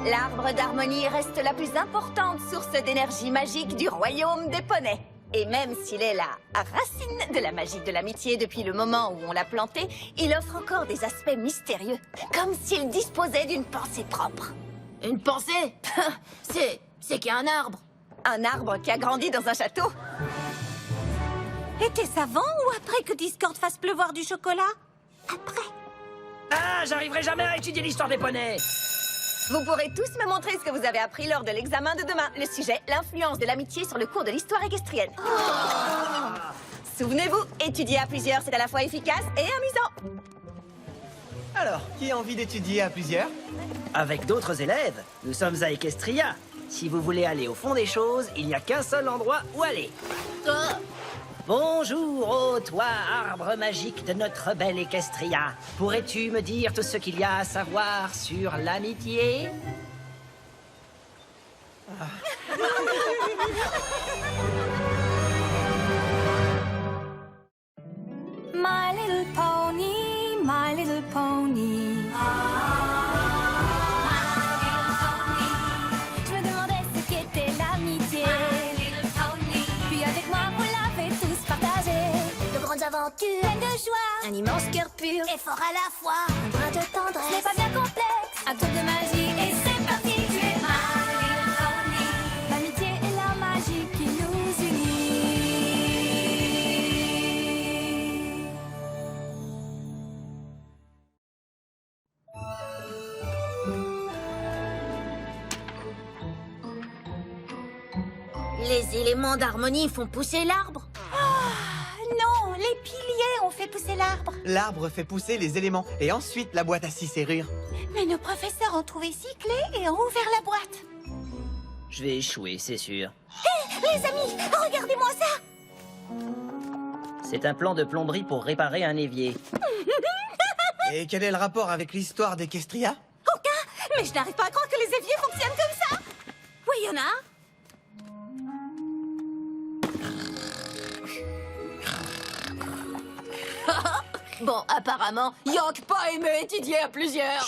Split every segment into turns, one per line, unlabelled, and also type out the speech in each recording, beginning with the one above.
L'arbre d'harmonie reste la plus importante source d'énergie magique du royaume des poneys. Et même s'il est la racine de la magie de l'amitié depuis le moment où on l'a planté, il offre encore des aspects mystérieux, comme s'il disposait d'une pensée propre.
Une pensée? C'est qu'il y a un arbre.
Un arbre qui a grandi dans un château?
Était-ce avant ou après que Discord fasse pleuvoir du chocolat? Après.
Ah, j'arriverai jamais à étudier l'histoire des poneys.
Vous pourrez tous me montrer ce que vous avez appris lors de l'examen de demain. Le sujet, l'influence de l'amitié sur le cours de l'histoire équestrienne. Souvenez-vous, étudier à plusieurs, c'est à la fois efficace et amusant.
Alors, qui a envie d'étudier à plusieurs?
Avec d'autres élèves, nous sommes à Equestria. Si vous voulez aller au fond des choses, il n'y a qu'un seul endroit où aller. Bonjour, ô toi, arbre magique de notre belle Equestria. Pourrais-tu me dire tout ce qu'il y a à savoir sur l'amitié?
My little pony, my little pony. Je me demandais ce qu'était l'amitié. Puis avec moi, vous l'avez tous partagé.
De grandes aventures,
Pleine de joie,
un immense cœur pur
et fort à la fois.
un brin de
Ce
tendresse.
n'est pas bien complexe, un tour de magie et c'est parti. Tu es my little pony. L'amitié est la magie qui nous unit.
Les éléments d'harmonie font pousser l'arbre.
Non, les piliers ont fait pousser l'arbre.
L'arbre fait pousser les éléments et ensuite la boîte à 6 serrures.
Mais nos professeurs ont trouvé 6 clés et ont ouvert la boîte.
Je vais échouer, c'est sûr.
Les amis, regardez-moi ça.
C'est un plan de plomberie pour réparer un évier.
Et quel est le rapport avec l'histoire d'Equestria?
Aucun. Mais je n'arrive pas à croire que les éviers fonctionnent comme ça. Oui, il y en a un.
Bon, apparemment, Yank pas aimé étudier à plusieurs.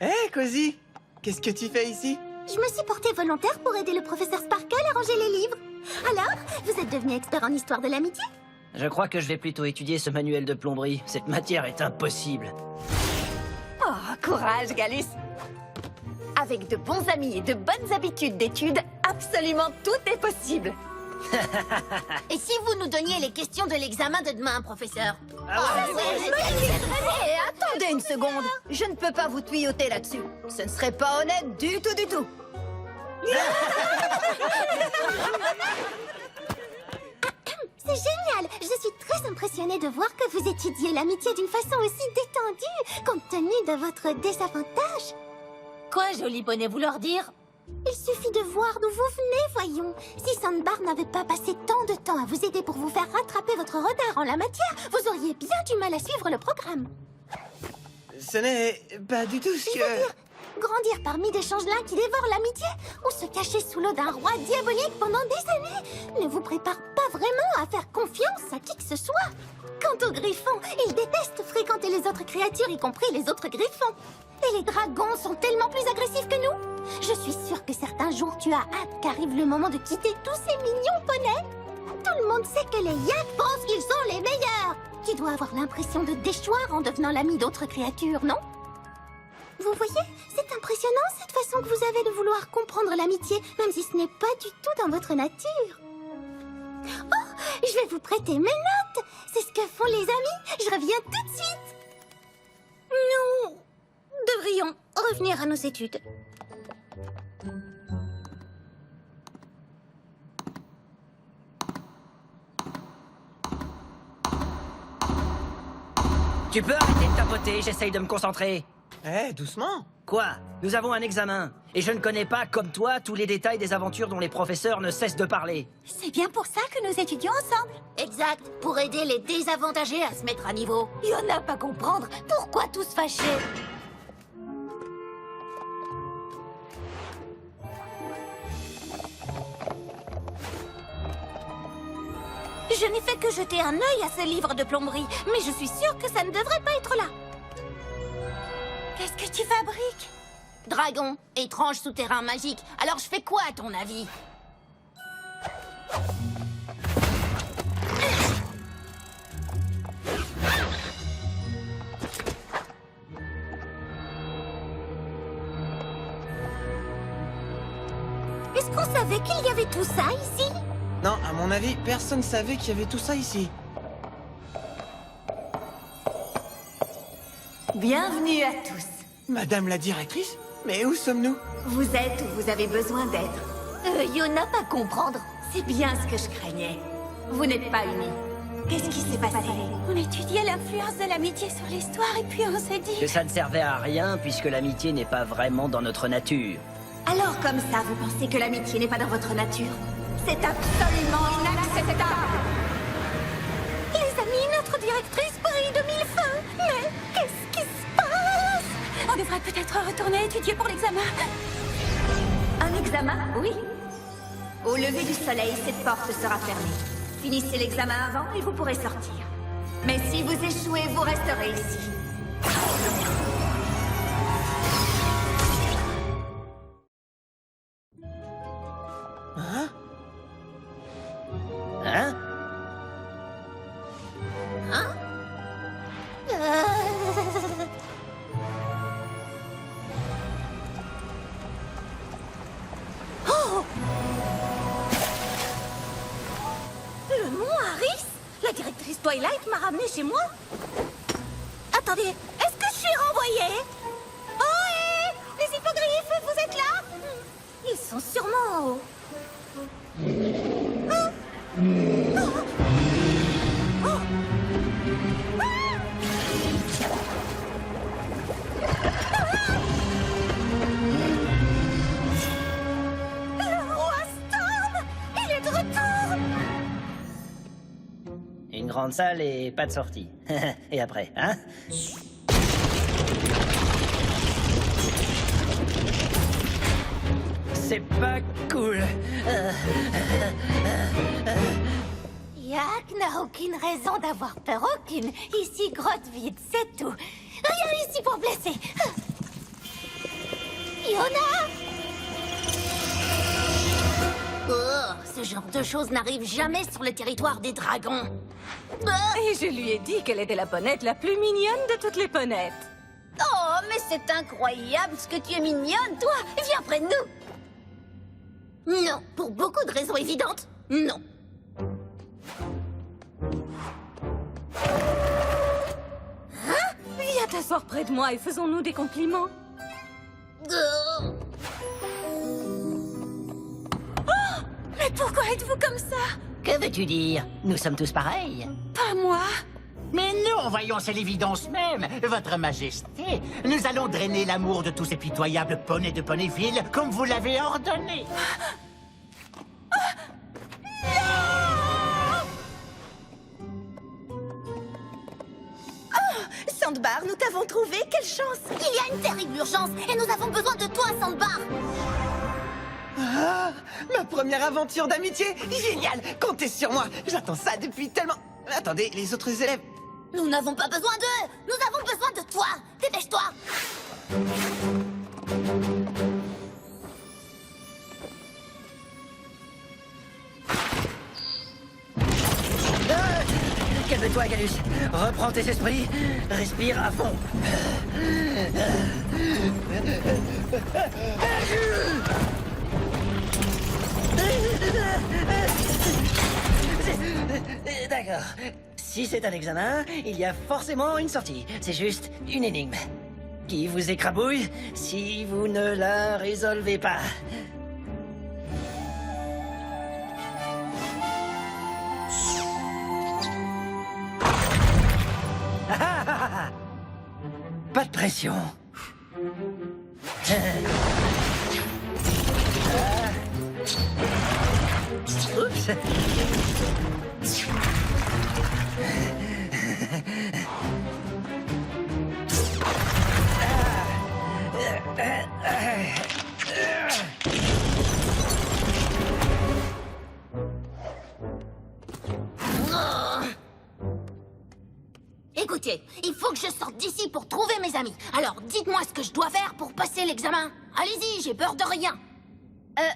Hé, Cozy, qu'est-ce que tu fais ici?
Je me suis portée volontaire pour aider le professeur Sparkle à ranger les livres. Alors, vous êtes devenu expert en histoire de l'amitié?
Je crois que je vais plutôt étudier ce manuel de plomberie. Cette matière est impossible.
Oh, courage, Galus. Avec de bons amis et de bonnes habitudes d'études, absolument tout est possible.
Et si vous nous donniez les questions de l'examen de demain, professeur?
Hé, attendez une seconde. Je ne peux pas vous tuyauter là-dessus. Ce ne serait pas honnête du tout, du tout.
C'est génial! Je suis très impressionnée de voir que vous étudiez l'amitié d'une façon aussi détendue, compte tenu de votre désavantage.
Quoi, joli bonnet, vous leur dire?
Il suffit de voir d'où vous venez, voyons. Si Sandbar n'avait pas passé tant de temps à vous aider pour vous faire rattraper votre retard en la matière, vous auriez bien du mal à suivre le programme.
Ce n'est pas du tout ce que...
Grandir parmi des changelins qui dévorent l'amitié ou se cacher sous l'eau d'un roi diabolique pendant des années ne vous prépare pas vraiment à faire confiance à qui que ce soit. Quant aux griffons, ils détestent fréquenter les autres créatures, y compris les autres griffons. Et les dragons sont tellement plus agressifs que nous. Je suis sûre que certains jours tu as hâte qu'arrive le moment de quitter tous ces mignons poneys. Tout le monde sait que les yaks pensent qu'ils sont les meilleurs. Tu dois avoir l'impression de déchoir en devenant l'ami d'autres créatures, non? Vous voyez, c'est impressionnant cette façon que vous avez de vouloir comprendre l'amitié, même si ce n'est pas du tout dans votre nature. Oh, je vais vous prêter mes notes. C'est ce que font les amis. Je reviens tout de suite. Nous devrions revenir à nos études.
Tu peux arrêter de tapoter, j'essaye de me concentrer.
Hé, doucement.
Quoi? Nous avons un examen. Et je ne connais pas, comme toi, tous les détails des aventures dont les professeurs ne cessent de parler.
C'est bien pour ça que nous étudions ensemble.
Exact, pour aider les désavantagés à se mettre à niveau.
Il y en a pas comprendre. Pourquoi tous fâchés?
Je n'ai fait que jeter un œil à ce livre de plomberie, mais je suis sûre que ça ne devrait pas être là. Qu'est-ce que tu fabriques? Dragon, étrange souterrain magique. Alors je fais quoi à ton avis? Est-ce qu'on savait qu'il y avait tout ça ici?
Non, à mon avis, personne savait qu'il y avait tout ça ici.
Bienvenue à tous.
Madame la directrice? Mais où sommes-nous?
Vous êtes où vous avez besoin d'être. Yona, pas comprendre. C'est bien ce que je craignais. Vous n'êtes pas unis. Qu'est-ce qui s'est passé?
On étudiait l'influence de l'amitié sur l'histoire et puis on s'est dit...
Que ça ne servait à rien puisque l'amitié n'est pas vraiment dans notre nature.
Alors comme ça, vous pensez que l'amitié n'est pas dans votre nature? C'est absolument inacceptable.
Les amis, notre directrice brille de mille feux. Mais qu'est-ce qui se passe? On devrait peut-être retourner étudier pour l'examen.
Un examen? Oui. Au lever du soleil, cette porte sera fermée. Finissez l'examen avant et vous pourrez sortir. Mais si vous échouez, vous resterez ici.
Hein?
Hein?
Oh! Le mont Harris? La directrice Twilight m'a ramené chez moi? Attendez, est-ce que je suis renvoyée? Oh, les hippogriffes, vous êtes là? Ils sont sûrement en haut. Ah! Oh! Oh! Le roi Storm! Il est de retour!
Une grande salle et pas de sortie. Et après, hein? C'est pas cool.
Yak n'a aucune raison d'avoir peur, aucune. Ici, grotte vide, c'est tout. Rien ici pour blesser. Yona! Oh, ce genre de choses n'arrive jamais sur le territoire des dragons.
Et je lui ai dit qu'elle était la ponette la plus mignonne de toutes les ponettes.
Oh, mais c'est incroyable ce que tu es mignonne, toi. Viens près de nous. Non, pour beaucoup de raisons évidentes, non.
Viens t'asseoir près de moi et faisons-nous des compliments.
Mais pourquoi êtes-vous comme ça?
Que veux-tu dire? Nous sommes tous pareils.
Pas moi.
Mais non, voyons, c'est l'évidence même. Votre Majesté, nous allons drainer l'amour de tous ces pitoyables poneys de Ponyville comme vous l'avez ordonné.
Sandbar, nous t'avons trouvé, quelle chance!
Il y a une terrible urgence et nous avons besoin de toi, Sandbar.
Ah, ma première aventure d'amitié! Génial! Comptez sur moi! J'attends ça depuis tellement... Attendez, les autres élèves...
Nous n'avons pas besoin d'eux. Nous avons besoin de toi. Dépêche-toi.
Calme-toi, Galus. Reprends tes esprits. Respire à fond. D'accord. Si c'est un examen, il y a forcément une sortie. C'est juste une énigme qui vous écrabouille si vous ne la résolvez pas. Pas de pression. Oups.
amis. Alors, dites-moi ce que je dois faire pour passer l'examen. Allez-y, j'ai peur de rien.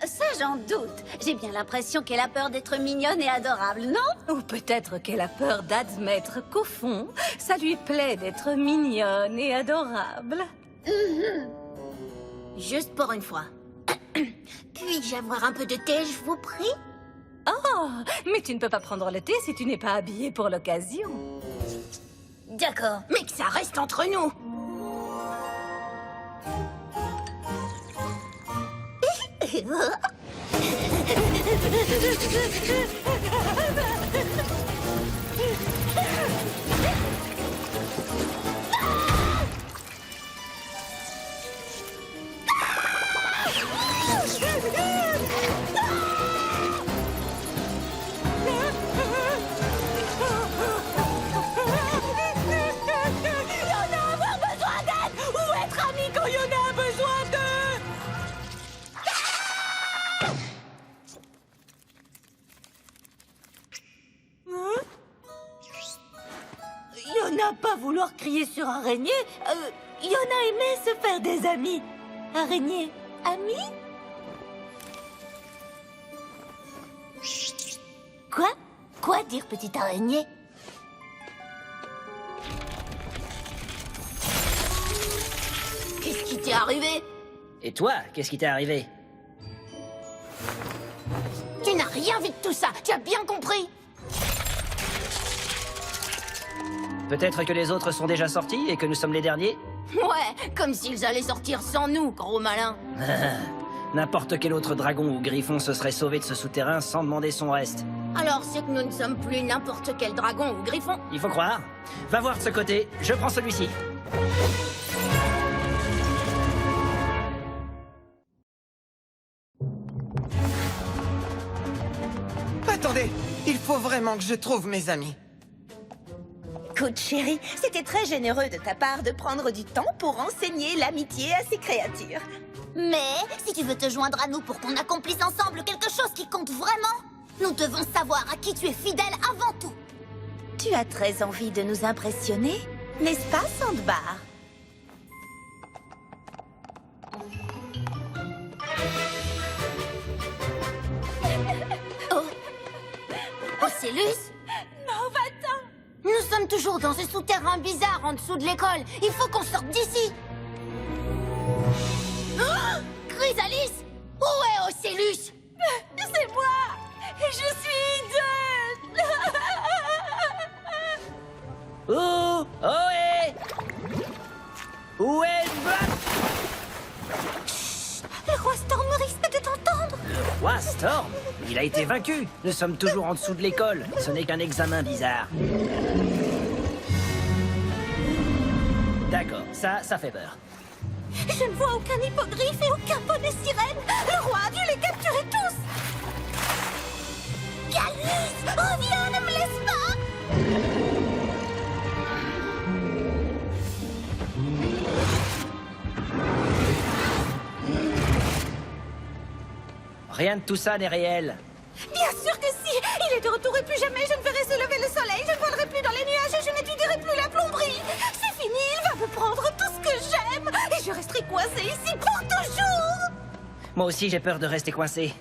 Ça, j'en doute. J'ai bien l'impression qu'elle a peur d'être mignonne et adorable, non?
Ou peut-être qu'elle a peur d'admettre qu'au fond, ça lui plaît d'être mignonne et adorable.
Juste pour une fois. Puis-je avoir un peu de thé, je vous prie?
Oh, mais tu ne peux pas prendre le thé si tu n'es pas habillée pour l'occasion.
D'accord, mais que ça reste entre nous.
Yona pas vouloir crier sur Araignée. Yona aimait se faire des amis. Araignée, amis?
Quoi? Quoi dire, petite araignée? Qu'est-ce qui t'est arrivé?
Et toi, qu'est-ce qui t'est arrivé?
Tu n'as rien vu de tout ça, tu as bien compris?
Peut-être que les autres sont déjà sortis et que nous sommes les derniers?
Ouais, comme s'ils allaient sortir sans nous, gros malin.
N'importe quel autre dragon ou griffon se serait sauvé de ce souterrain sans demander son reste.
Alors c'est que nous ne sommes plus n'importe quel dragon ou griffon.
Il faut croire. Va voir de ce côté, je prends celui-ci.
Attendez, il faut vraiment que je trouve mes amis.
Écoute, chérie, c'était très généreux de ta part de prendre du temps pour enseigner l'amitié à ces créatures.
Mais si tu veux te joindre à nous pour qu'on accomplisse ensemble quelque chose qui compte vraiment, nous devons savoir à qui tu es fidèle avant tout.
Tu as très envie de nous impressionner, n'est-ce pas, Sandbar?
Ocellus? Non, va-t'en! Nous sommes toujours dans ce souterrain bizarre en dessous de l'école. Il faut qu'on sorte d'ici. Oh, Chrysalis! Où est Ocellus?
C'est moi! Et je suis hideux!
Oh! Ohé! Où est le
Le roi Storm risque de t'entendre.
Le roi Storm? Il a été vaincu. Nous sommes toujours en dessous de l'école. Ce n'est qu'un examen bizarre. D'accord, ça fait peur.
Je ne vois aucun hippogriffe et aucun poney sirène. Le roi a dû les capturer tous. Galice, reviens, ne me laisse pas.
Rien de tout ça n'est réel.
Bien sûr que si. Il est de retour et plus jamais je ne verrai se lever le soleil. Je ne volerai plus dans les nuages et je n'étudierai plus la plomberie. C'est fini, il va me prendre tout ce que j'aime. Et je resterai coincée ici pour toujours.
Moi aussi, j'ai peur de rester coincé.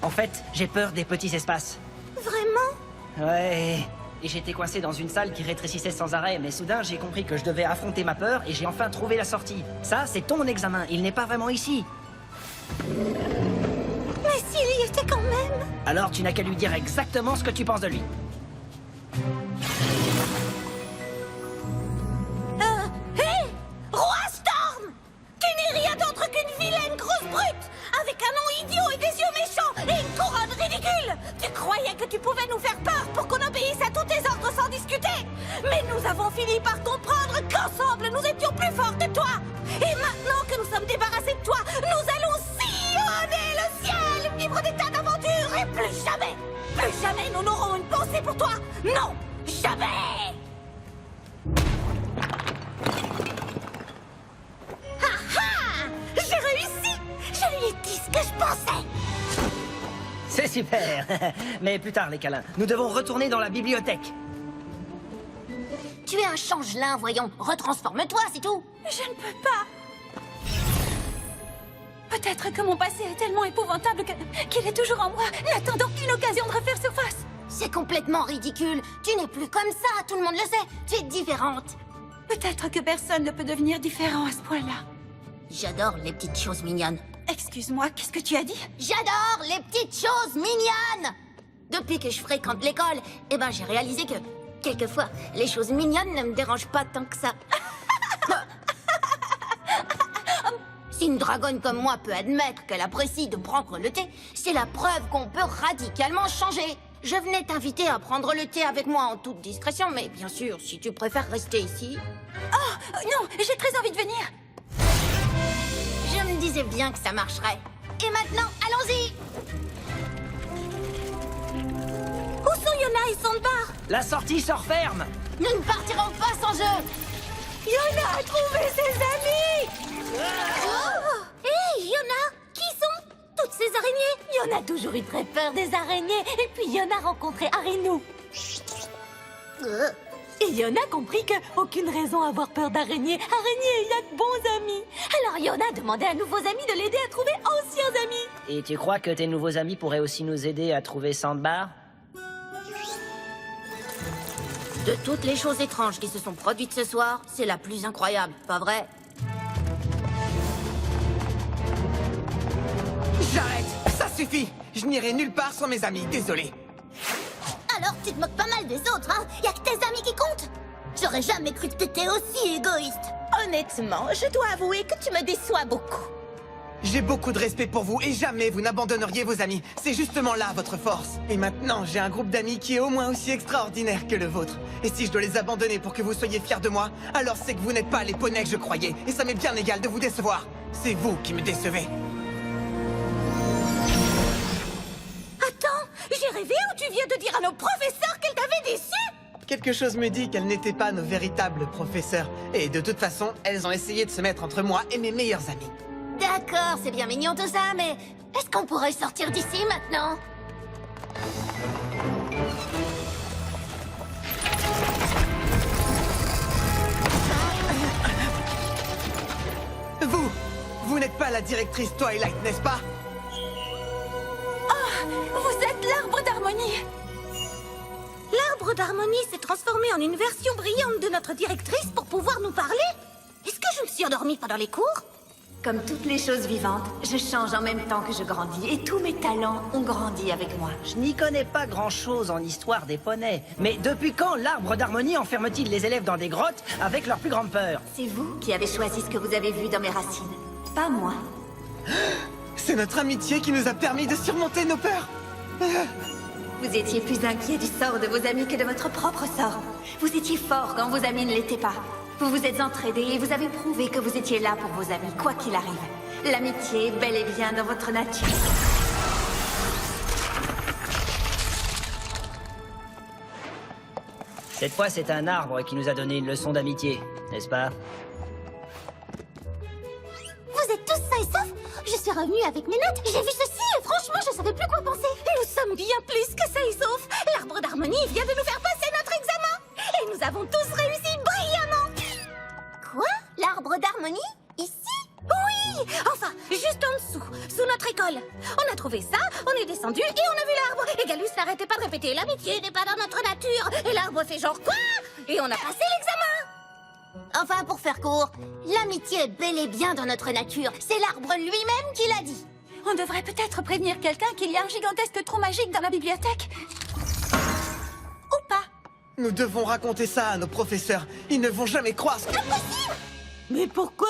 En fait, j'ai peur des petits espaces.
Vraiment?
Ouais. Et j'étais coincé dans une salle qui rétrécissait sans arrêt, mais soudain, j'ai compris que je devais affronter ma peur et j'ai enfin trouvé la sortie. Ça, c'est ton examen. Il n'est pas vraiment ici.
Mais s'il y était quand même.
Alors, tu n'as qu'à lui dire exactement ce que tu penses de lui.
Hé! Roi Storm! Tu n'es rien d'autre qu'une vilaine grosse brute! Avec un nom idiot et des yeux méchants et une couronne ridicule! Tu croyais que tu pouvais nous faire peur pour qu'on obéisse à tous tes ordres sans discuter! Mais nous avons fini par comprendre qu'ensemble nous étions plus forts que toi! Et maintenant que nous sommes débarrassés de toi, nous allons sillonner le ciel! Vivre des tas d'aventures et plus jamais nous n'aurons une pensée pour toi! Non! Jamais! J'ai réussi! Je lui ai dit ce que je pensais!
C'est super. Mais plus tard, les câlins. Nous devons retourner dans la bibliothèque.
Tu es un changelin, voyons. Retransforme-toi, c'est tout.
Je ne peux pas. Peut-être que mon passé est tellement épouvantable qu'il est toujours en moi, n'attendant qu'une occasion de refaire surface.
C'est complètement ridicule. Tu n'es plus comme ça, tout le monde le sait. Tu es différente.
Peut-être que personne ne peut devenir différent à ce point-là.
J'adore les petites choses mignonnes.
Excuse-moi, qu'est-ce que tu as dit?
J'adore les petites choses mignonnes. Depuis que je fréquente l'école, j'ai réalisé que, quelquefois, les choses mignonnes ne me dérangent pas tant que ça. Si une dragonne comme moi peut admettre qu'elle apprécie de prendre le thé, c'est la preuve qu'on peut radicalement changer. Je venais t'inviter à prendre le thé avec moi en toute discrétion, mais bien sûr, si tu préfères rester ici...
Non, j'ai très envie de venir.
Je me disais bien que ça marcherait. Et maintenant, allons-y!
Où sont Yona et Sandbar?
La sortie se referme.
Nous ne partirons pas sans eux!
Yona a trouvé ses amis!
Hé, Yona! Qui sont toutes ces araignées?
Yona a toujours eu très peur des araignées. Et puis Yona a rencontré Arinou. Et Yona a compris qu'aucune raison à avoir peur d'araignées. Araignées, il y a de bons amis. Alors Yona a demandé à nouveaux amis de l'aider à trouver anciens amis.
Et tu crois que tes nouveaux amis pourraient aussi nous aider à trouver Sandbar?
De toutes les choses étranges qui se sont produites ce soir, c'est la plus incroyable, pas vrai?
J'arrête. Ça suffit. Je n'irai nulle part sans mes amis. Désolé.
Alors tu te moques pas mal des autres, hein? Y'a que tes amis qui comptent? J'aurais jamais cru que t'étais aussi égoïste.
Honnêtement, je dois avouer que tu me déçois beaucoup.
J'ai beaucoup de respect pour vous et jamais vous n'abandonneriez vos amis. C'est justement là votre force. Et maintenant, j'ai un groupe d'amis qui est au moins aussi extraordinaire que le vôtre. Et si je dois les abandonner pour que vous soyez fiers de moi, alors c'est que vous n'êtes pas les poneys que je croyais. Et ça m'est bien égal de vous décevoir. C'est vous qui me décevez.
Attends, j'ai rêvé ou tu viens de dire à nos professeurs qu'elle t'avait déçu?
Quelque chose me dit qu'elles n'étaient pas nos véritables professeurs. Et de toute façon, elles ont essayé de se mettre entre moi et mes meilleurs amis.
D'accord, c'est bien mignon tout ça, mais est-ce qu'on pourrait sortir d'ici maintenant?
Vous n'êtes pas la directrice Twilight, n'est-ce pas?
Vous êtes l'arbre d'harmonie.
L'arbre d'harmonie s'est transformé en une version brillante de notre directrice pour pouvoir nous parler? Est-ce que je me suis endormie pendant les cours?
Comme toutes les choses vivantes, je change en même temps que je grandis et tous mes talents ont grandi avec moi.
Je n'y connais pas grand-chose en histoire des poneys. Mais depuis quand l'arbre d'harmonie enferme-t-il les élèves dans des grottes avec leur plus grande peur?
C'est vous qui avez choisi ce que vous avez vu dans mes racines, pas moi.
C'est notre amitié qui nous a permis de surmonter nos peurs.
Vous étiez plus inquiet du sort de vos amis que de votre propre sort. Vous étiez fort quand vos amis ne l'étaient pas. Vous vous êtes entraidés et vous avez prouvé que vous étiez là pour vos amis, quoi qu'il arrive. L'amitié est bel et bien dans votre nature.
Cette fois, c'est un arbre qui nous a donné une leçon d'amitié, n'est-ce pas?
Vous êtes tous sains et saufs? Je suis revenue avec mes notes, j'ai vu ceci et franchement, je savais plus quoi penser.
Nous sommes bien plus que sains et saufs. L'arbre d'harmonie vient de nous faire passer notre examen. Et nous avons tous réussi brillamment.
Quoi? L'arbre d'harmonie? Ici?
Oui! Enfin, juste en dessous, sous notre école. On a trouvé ça, on est descendu et on a vu l'arbre. Et Galus n'arrêtait pas de répéter, l'amitié n'est pas dans notre nature. Et l'arbre fait genre quoi? Et on a passé l'examen.
Enfin, pour faire court, l'amitié est bel et bien dans notre nature. C'est l'arbre lui-même qui l'a dit.
On devrait peut-être prévenir quelqu'un qu'il y a un gigantesque trou magique dans la bibliothèque. Ou pas.
Nous devons raconter ça à nos professeurs. Ils ne vont jamais croire ce que...
Impossible!
Mais pourquoi?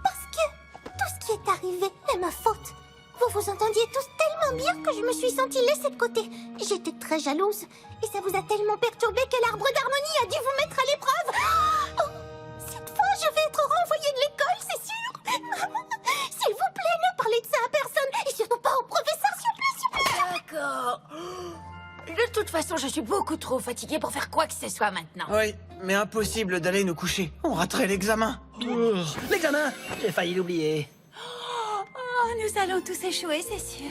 Parce que tout ce qui est arrivé est ma faute. Vous vous entendiez tous tellement bien que je me suis sentie laissée de côté. J'étais très jalouse. Et ça vous a tellement perturbé que l'arbre d'harmonie a dû vous mettre à l'épreuve. Oh, cette fois, je vais être renvoyée de l'école, c'est sûr. S'il vous plaît, ne parlez de ça à personne. Et surtout pas au professeur, s'il vous plaît.
D'accord. De toute façon, je suis beaucoup trop fatiguée pour faire quoi que ce soit maintenant.
Oui, mais impossible d'aller nous coucher. On raterait l'examen.
L'examen! J'ai failli l'oublier.
Oh, nous allons tous échouer, c'est sûr.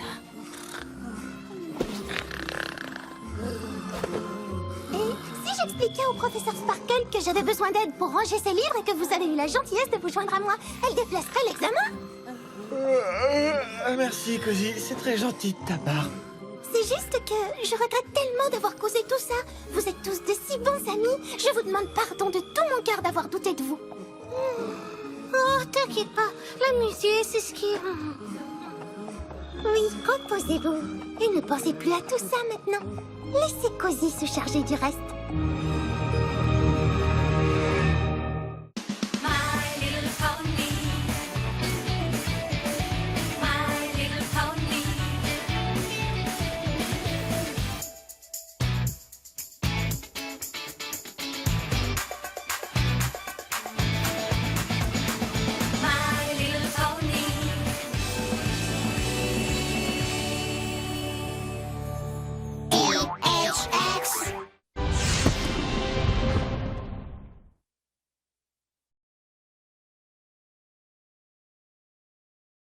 Et si expliqué au professeur Sparkle que j'avais besoin d'aide pour ranger ses livres et que vous avez eu la gentillesse de vous joindre à moi. Elle déplacerait l'examen.
Merci, Cozy. C'est très gentil de ta part.
C'est juste que je regrette tellement d'avoir causé tout ça. Vous êtes tous de si bons amis. Je vous demande pardon de tout mon cœur d'avoir douté de vous. Oh, t'inquiète pas. L'amitié, c'est ce qui... Oui, reposez-vous. Et ne pensez plus à tout ça maintenant. Laissez Cozy se charger du reste.